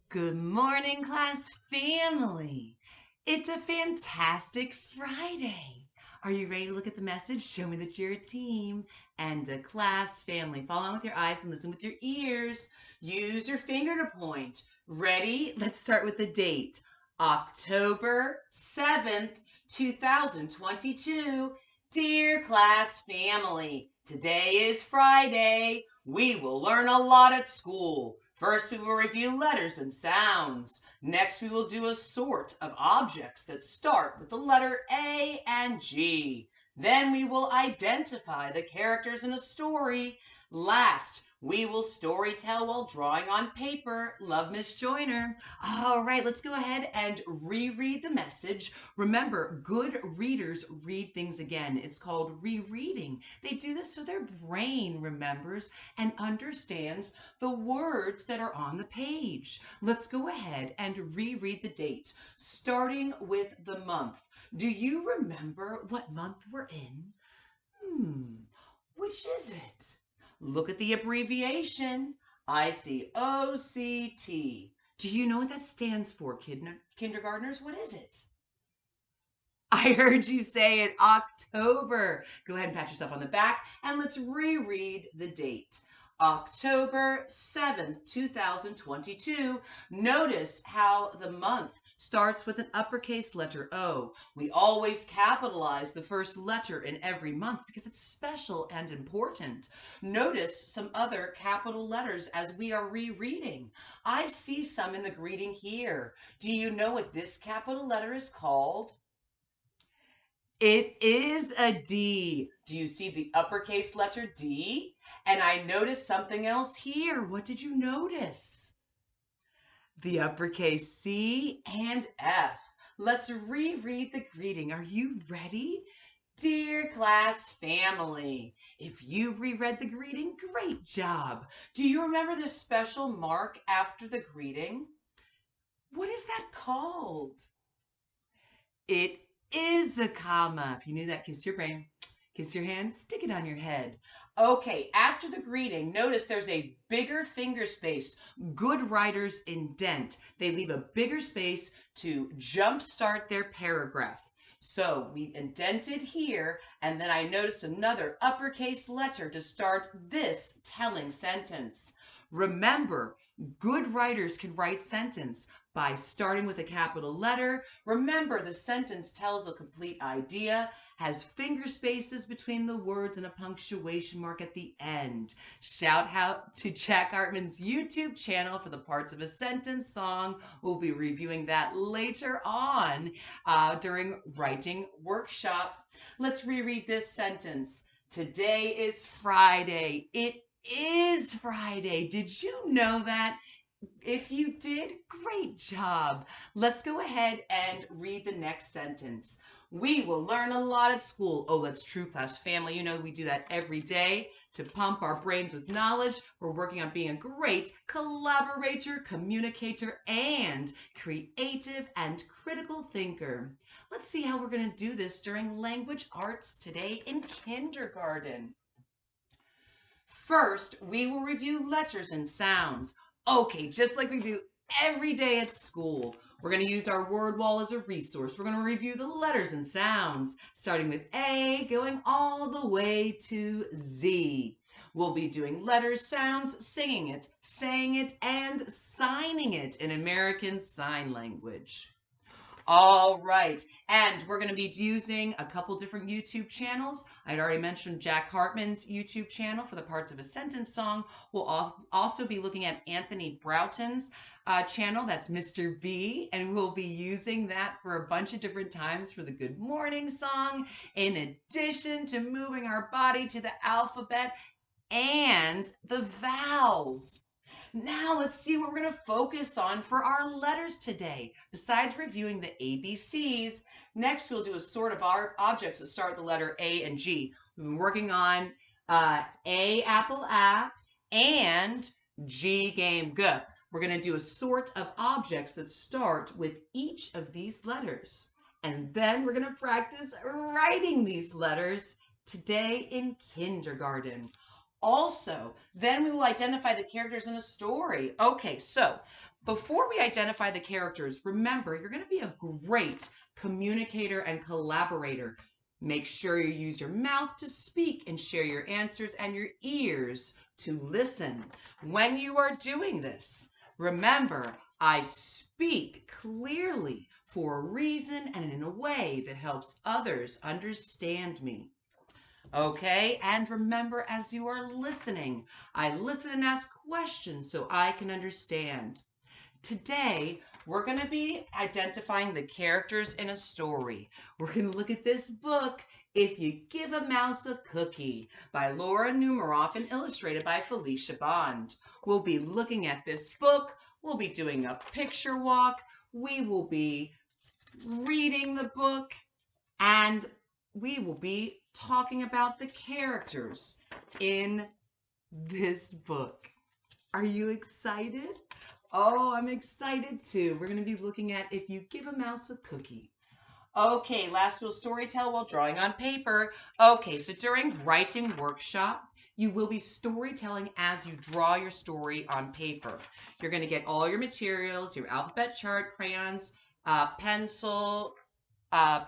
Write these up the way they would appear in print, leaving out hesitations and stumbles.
Good morning, class family. It's a fantastic Friday. Are you ready to look at the message? Show me that you're a team and a class family. Follow on with your eyes and listen with your ears. Use your finger to point. Ready? Let's start with the date. October 7th, 2022. Dear class family, today is Friday. We will learn a lot at school. First, we will review letters and sounds. Next, we will do a sort of objects that start with the letter A and G. Then we will identify the characters in a story. Last, we will story tell while drawing on paper. Love, Miss Joyner. All right, let's go ahead and reread the message. Remember, good readers read things again. It's called rereading. They do this so their brain remembers and understands the words that are on the page. Let's go ahead and reread the dates, starting with the month. Do you remember what month we're in? Which is it? Look at the abbreviation. I see OCT. Do you know what that stands for, kindergartners? What is it? I heard you say it, October. Go ahead and pat yourself on the back and let's reread the date. October 7th, 2022. Notice how the month starts with an uppercase letter O. We always capitalize the first letter in every month because it's special and important. Notice some other capital letters as we are rereading. I see some in the greeting here. Do you know what this capital letter is called? It is a D. Do you see the uppercase letter D? And I noticed something else here. What did you notice? The uppercase C and F. Let's reread the greeting. Are you ready? Dear class family, if you reread the greeting, great job. Do you remember the special mark after the greeting? What is that called? It is a comma. If you knew that, kiss your brain, kiss your hand, stick it on your head. Okay, after the greeting, notice there's a bigger finger space. Good writers indent. They leave a bigger space to jumpstart their paragraph. So we indented here, and then I noticed another uppercase letter to start this telling sentence. Remember, good writers can write sentence by starting with a capital letter. Remember, the sentence tells a complete idea, has finger spaces between the words and a punctuation mark at the end. Shout out to Jack Hartman's YouTube channel for the Parts of a Sentence song. We'll be reviewing that later on during writing workshop. Let's reread this sentence. Today is Friday. It is Friday. Did you know that? If you did, great job. Let's go ahead and read the next sentence. We will learn a lot at school. Oh, that's true, class family. You know we do that every day to pump our brains with knowledge. We're working on being a great collaborator, communicator, and creative and critical thinker. Let's see how we're going to do this during language arts today in kindergarten. First, we will review letters and sounds. Okay, just like we do every day at school. We're going to use our word wall as a resource. We're going to review the letters and sounds, starting with A, going all the way to Z. We'll be doing letters, sounds, singing it, saying it, and signing it in American Sign Language. All right, and we're going to be using a couple different YouTube channels. I'd already mentioned Jack Hartman's YouTube channel for the Parts of a Sentence song. We'll also be looking at Anthony Broughton's channel, that's Mr. B, and we'll be using that for a bunch of different times for the Good Morning song, in addition to moving our body to the alphabet and the vowels. Now let's see what we're going to focus on for our letters today. Besides reviewing the ABCs, next we'll do a sort of our objects that start with the letter A and G. We've been working on A, apple, A, and G, game, G. We're going to do a sort of objects that start with each of these letters. And then we're going to practice writing these letters today in kindergarten. Also, then we will identify the characters in a story. Okay, so before we identify the characters, remember, you're going to be a great communicator and collaborator. Make sure you use your mouth to speak and share your answers and your ears to listen. When you are doing this, remember, I speak clearly for a reason and in a way that helps others understand me. Okay, and remember, as you are listening, I listen and ask questions so I can understand. Today, we're going to be identifying the characters in a story. We're going to look at this book, If You Give a Mouse a Cookie, by Laura Numeroff and illustrated by Felicia Bond. We'll be looking at this book. We'll be doing a picture walk. We will be reading the book, and we will be talking about the characters in this book. Are you excited? Oh, I'm excited too. We're going to be looking at If You Give a Mouse a Cookie. Okay, last we'll storytell while drawing on paper. Okay, so during writing workshop, you will be storytelling as you draw your story on paper. You're going to get all your materials, your alphabet chart, crayons, pencil,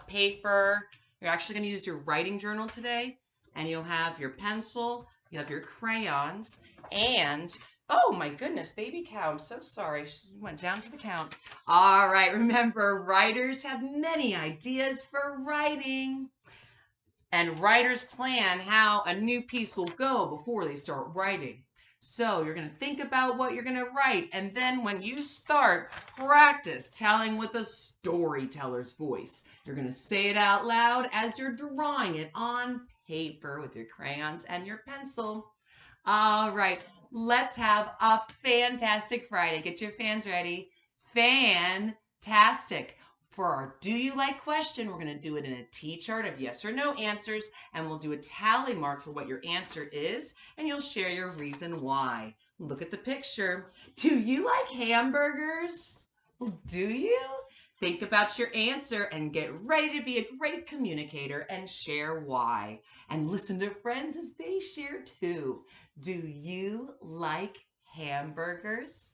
paper. You're actually going to use your writing journal today, and you'll have your pencil, you have your crayons, and oh my goodness, baby cow, I'm so sorry. She went down to the count. All right, remember, writers have many ideas for writing. And writers plan how a new piece will go before they start writing. So you're going to think about what you're going to write. And then when you start, practice telling with a storyteller's voice. You're going to say it out loud as you're drawing it on paper with your crayons and your pencil. All right, let's have a fantastic Friday. Get your fans ready. Fantastic. For our Do You Like question, we're going to do it in a T-chart of yes or no answers, and we'll do a tally mark for what your answer is, and you'll share your reason why. Look at the picture. Do you like hamburgers? Do you? Think about your answer and get ready to be a great communicator and share why. And listen to friends as they share too. Do you like hamburgers?